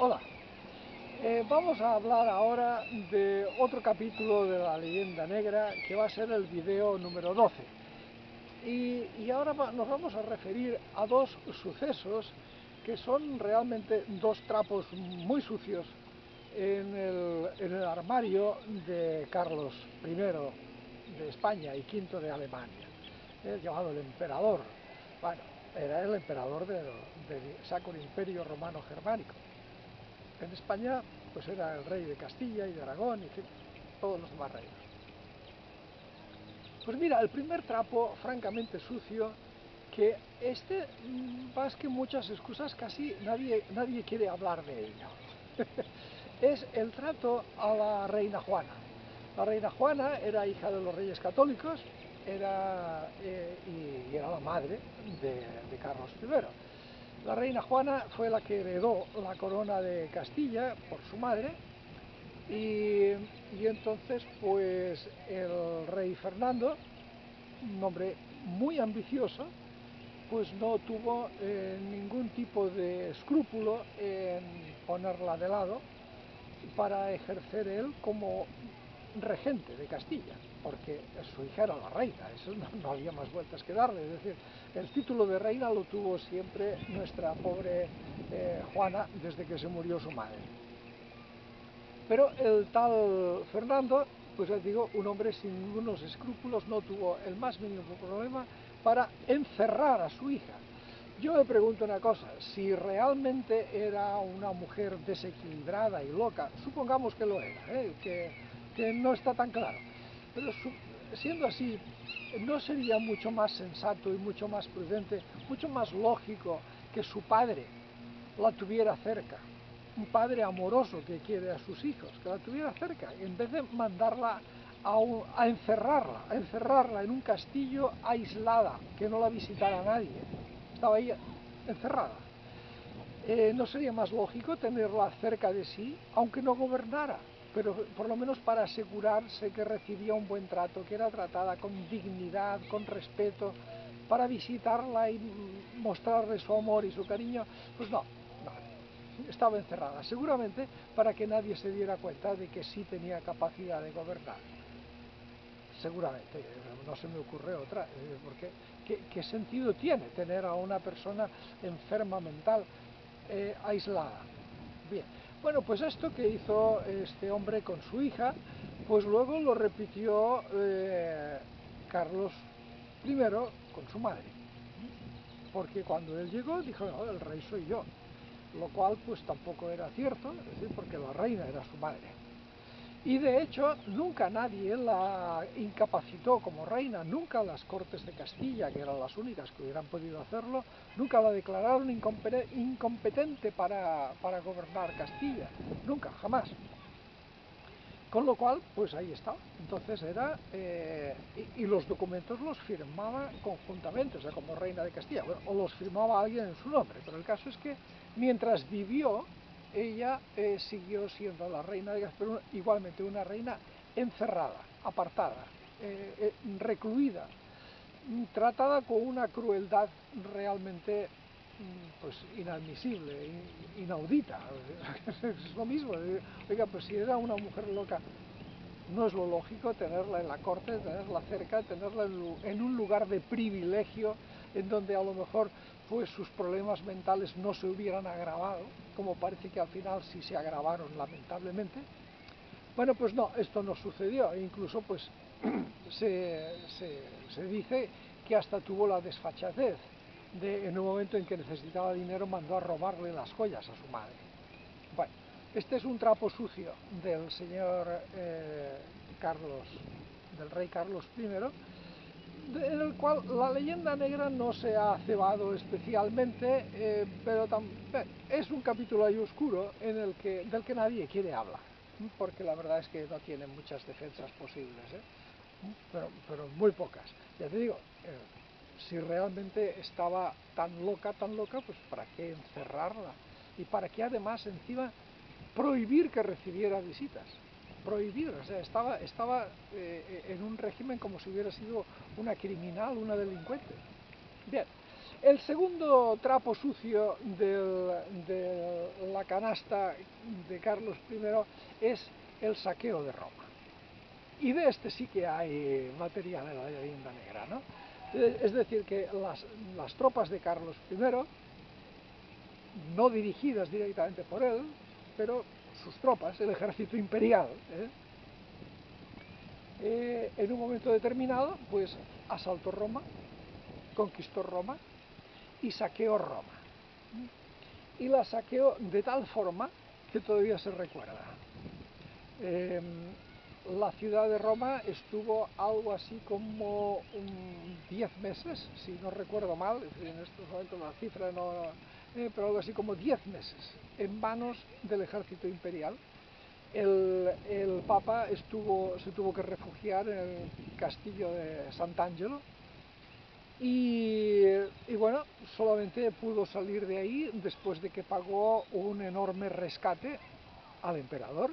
Hola, vamos a hablar ahora de otro capítulo de la leyenda negra que va a ser el video número 12. Y ahora nos vamos a referir a dos sucesos que son realmente dos trapos muy sucios en el armario de Carlos I de España y V de Alemania, llamado el emperador. Bueno, era el emperador del Sacro Imperio Romano Germánico. En España pues era el rey de Castilla y de Aragón y todos los demás reinos. Pues mira, el primer trapo francamente sucio, que más que muchas excusas casi nadie quiere hablar de ello, es el trato a la reina Juana. La reina Juana era hija de los reyes católicos, y era la madre de Carlos I. La reina Juana fue la que heredó la corona de Castilla por su madre, y entonces pues el rey Fernando, un hombre muy ambicioso, pues no tuvo ningún tipo de escrúpulo en ponerla de lado para ejercer él como regente de Castilla, porque su hija era la reina, eso no había más vueltas que darle. Es decir, el título de reina lo tuvo siempre nuestra pobre Juana desde que se murió su madre. Pero el tal Fernando, pues les digo, un hombre sin ningunos escrúpulos, no tuvo el más mínimo problema para encerrar a su hija. Yo me pregunto una cosa, si realmente era una mujer desequilibrada y loca, supongamos que lo era, que no está tan claro, pero siendo así, ¿no sería mucho más sensato y mucho más prudente, mucho más lógico que su padre la tuviera cerca? Un padre amoroso que quiere a sus hijos, que la tuviera cerca, en vez de mandarla a encerrarla en un castillo aislada, que no la visitara nadie. Estaba ahí encerrada. ¿No sería más lógico tenerla cerca de sí, aunque no gobernara, pero por lo menos para asegurarse que recibía un buen trato, que era tratada con dignidad, con respeto, para visitarla y mostrarle su amor y su cariño? Pues no, estaba encerrada, seguramente para que nadie se diera cuenta de que sí tenía capacidad de gobernar. Seguramente, no se me ocurre otra, porque ¿qué sentido tiene tener a una persona enferma mental aislada? Bien, bueno, pues esto que hizo este hombre con su hija, pues luego lo repitió Carlos I con su madre, porque cuando él llegó dijo, no, el rey soy yo, lo cual pues tampoco era cierto, es decir, porque la reina era su madre. Y de hecho nunca nadie la incapacitó como reina, nunca las Cortes de Castilla, que eran las únicas que hubieran podido hacerlo, nunca la declararon incompetente para gobernar Castilla, nunca, jamás. Con lo cual, pues ahí está. Entonces era, y los documentos los firmaba conjuntamente, o sea, como reina de Castilla, bueno, o los firmaba alguien en su nombre, pero el caso es que mientras vivió, ella siguió siendo la reina de Castilla, pero igualmente una reina encerrada, apartada, recluida, tratada con una crueldad realmente pues inadmisible, inaudita. Es lo mismo. Oiga, pues si era una mujer loca, ¿no es lo lógico tenerla en la corte, tenerla cerca, tenerla en un lugar de privilegio en donde a lo mejor pues sus problemas mentales no se hubieran agravado, como parece que al final sí se agravaron lamentablemente? Bueno, pues no, esto no sucedió, e incluso pues se dice que hasta tuvo la desfachatez de, en un momento en que necesitaba dinero, mandó a robarle las joyas a su madre. Bueno, este es un trapo sucio del señor Carlos, del rey Carlos I, en el cual la leyenda negra no se ha cebado especialmente, pero es un capítulo ahí oscuro del que nadie quiere hablar, porque la verdad es que no tiene muchas defensas posibles, pero muy pocas. Ya te digo, si realmente estaba tan loca, pues ¿para qué encerrarla? Y para qué además encima prohibir que recibiera visitas. Prohibir, o sea, estaba en un régimen como si hubiera sido una criminal, una delincuente. Bien, El segundo trapo sucio de la canasta de Carlos I es el saqueo de Roma. Y de este sí que hay material en la leyenda negra, ¿no? Es decir, que las tropas de Carlos I, no dirigidas directamente por él, pero sus tropas, el ejército imperial, en un momento determinado, pues asaltó Roma, conquistó Roma y saqueó Roma. Y la saqueó de tal forma que todavía se recuerda. La ciudad de Roma estuvo algo así como 10 meses, si no recuerdo mal, en estos momentos la cifra no, pero algo así como 10 meses en manos del ejército imperial. El Papa se tuvo que refugiar en el castillo de Sant'Angelo y bueno, solamente pudo salir de ahí después de que pagó un enorme rescate al emperador.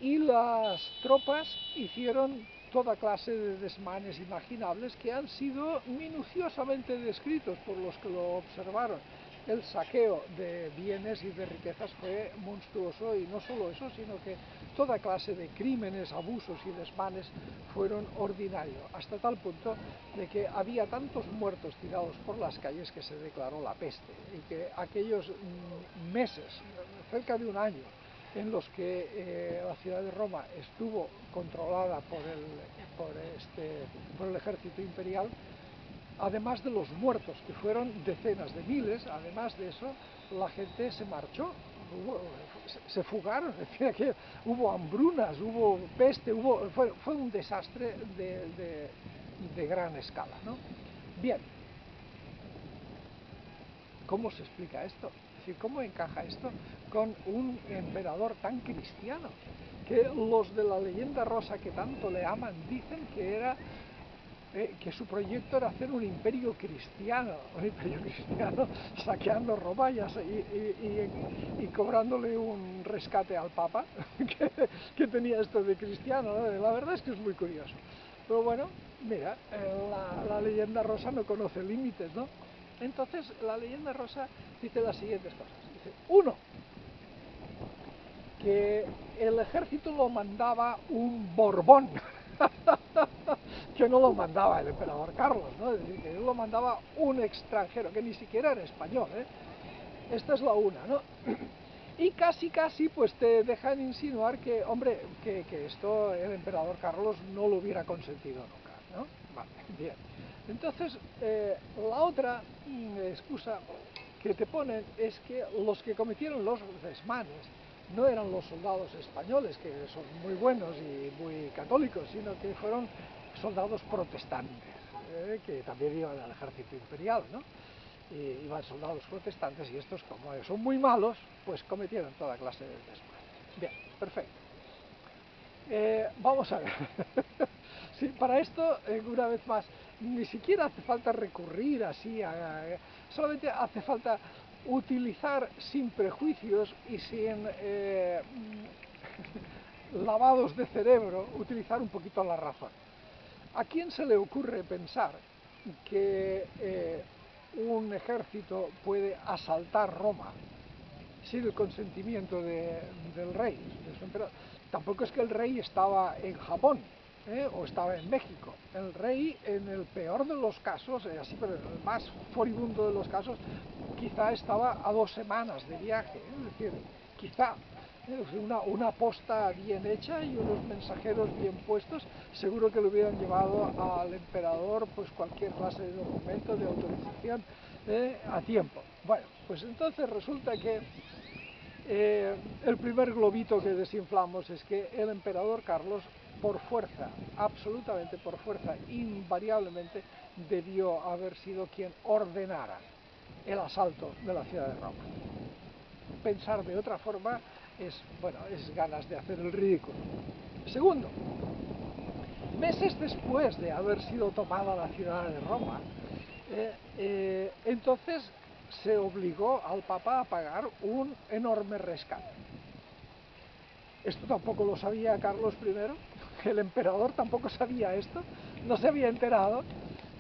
Y las tropas hicieron toda clase de desmanes imaginables que han sido minuciosamente descritos por los que lo observaron. El saqueo de bienes y de riquezas fue monstruoso, y no solo eso, sino que toda clase de crímenes, abusos y desmanes fueron ordinarios, hasta tal punto de que había tantos muertos tirados por las calles que se declaró la peste, y que aquellos meses, cerca de un año, en los que la ciudad de Roma estuvo controlada por el ejército imperial, además de los muertos, que fueron decenas de miles, además de eso, la gente se marchó, se fugaron, es decir, que hubo hambrunas, hubo peste, fue un desastre de gran escala, ¿no? Bien, ¿cómo se explica esto? Es decir, ¿cómo encaja esto con un emperador tan cristiano? Que los de la leyenda rosa que tanto le aman dicen que su proyecto era hacer un imperio cristiano saqueando Roma y cobrándole un rescate al Papa, que tenía esto de cristiano, ¿no? La verdad es que es muy curioso. Pero bueno, mira, la leyenda rosa no conoce límites, ¿no? Entonces, la leyenda rosa dice las siguientes cosas. Dice, uno, que el ejército lo mandaba un Borbón, que no lo mandaba el emperador Carlos, ¿no? Es decir, que lo mandaba un extranjero, que ni siquiera era español, ¿eh? Esta es la una, ¿no? Y casi pues te dejan insinuar que, hombre, que esto el emperador Carlos no lo hubiera consentido nunca, ¿no? Vale, bien. Entonces, la otra excusa que te ponen es que los que cometieron los desmanes no eran los soldados españoles, que son muy buenos y muy católicos, sino que fueron soldados protestantes, que también iban al ejército imperial, ¿no? Y iban soldados protestantes, y estos, como son muy malos, pues cometieron toda clase de desmanes. Bien, perfecto. Vamos a ver. Sí, para esto, una vez más, ni siquiera hace falta recurrir así solamente hace falta utilizar sin prejuicios y sin lavados de cerebro, utilizar un poquito la razón. ¿A quién se le ocurre pensar que un ejército puede asaltar Roma sin el consentimiento del rey, de su emperador? Tampoco es que el rey estaba en Japón, o estaba en México. El rey, en el peor de los casos, así, pero en el más furibundo de los casos, quizá estaba a 2 semanas de viaje, es decir, quizá una posta bien hecha y unos mensajeros bien puestos, seguro que le hubieran llevado al emperador pues cualquier clase de documento, de autorización, a tiempo. Bueno, pues entonces resulta que el primer globito que desinflamos es que el emperador Carlos, por fuerza, absolutamente por fuerza, invariablemente, debió haber sido quien ordenara el asalto de la ciudad de Roma. Pensar de otra forma es ganas de hacer el ridículo. Segundo, meses después de haber sido tomada la ciudad de Roma, entonces se obligó al Papa a pagar un enorme rescate. Esto tampoco lo sabía Carlos I, el emperador tampoco sabía esto, no se había enterado.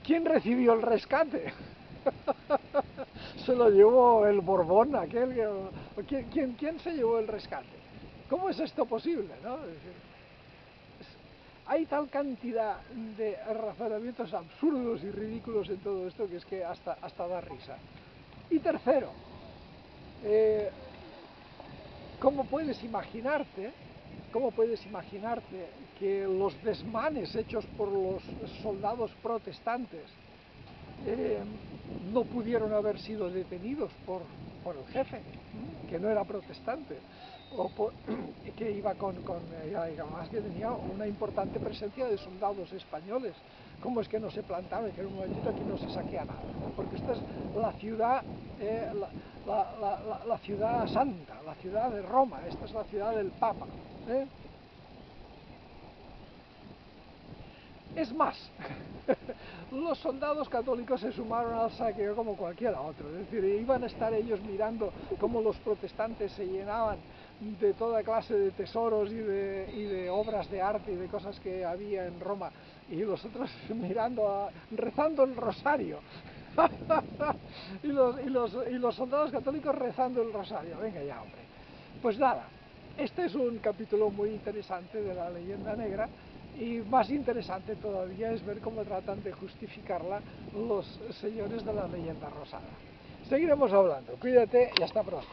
¿Quién recibió el rescate? Se lo llevó el Borbón, aquel. ¿Quién se llevó el rescate? ¿Cómo es esto posible, no? Es decir, hay tal cantidad de razonamientos absurdos y ridículos en todo esto que es que hasta da risa. Y tercero, eh, ¿cómo puedes imaginarte que los desmanes hechos por los soldados protestantes eh, no pudieron haber sido detenidos por el jefe, que no era protestante, o que iba además que tenía una importante presencia de soldados españoles? ¿Cómo es que no se plantaba y que en un momentito aquí no se saquea nada? Porque esta es la ciudad, la ciudad santa, la ciudad de Roma, esta es la ciudad del Papa. ¿eh? Es más, los soldados católicos se sumaron al saqueo como cualquiera otro, es decir, iban a estar ellos mirando cómo los protestantes se llenaban de toda clase de tesoros y de obras de arte y de cosas que había en Roma, y los otros mirando, rezando el rosario. y los soldados católicos rezando el rosario. Venga ya, hombre. Pues nada, este es un capítulo muy interesante de la leyenda negra, y más interesante todavía es ver cómo tratan de justificarla los señores de la leyenda rosada. Seguiremos hablando. Cuídate y hasta pronto.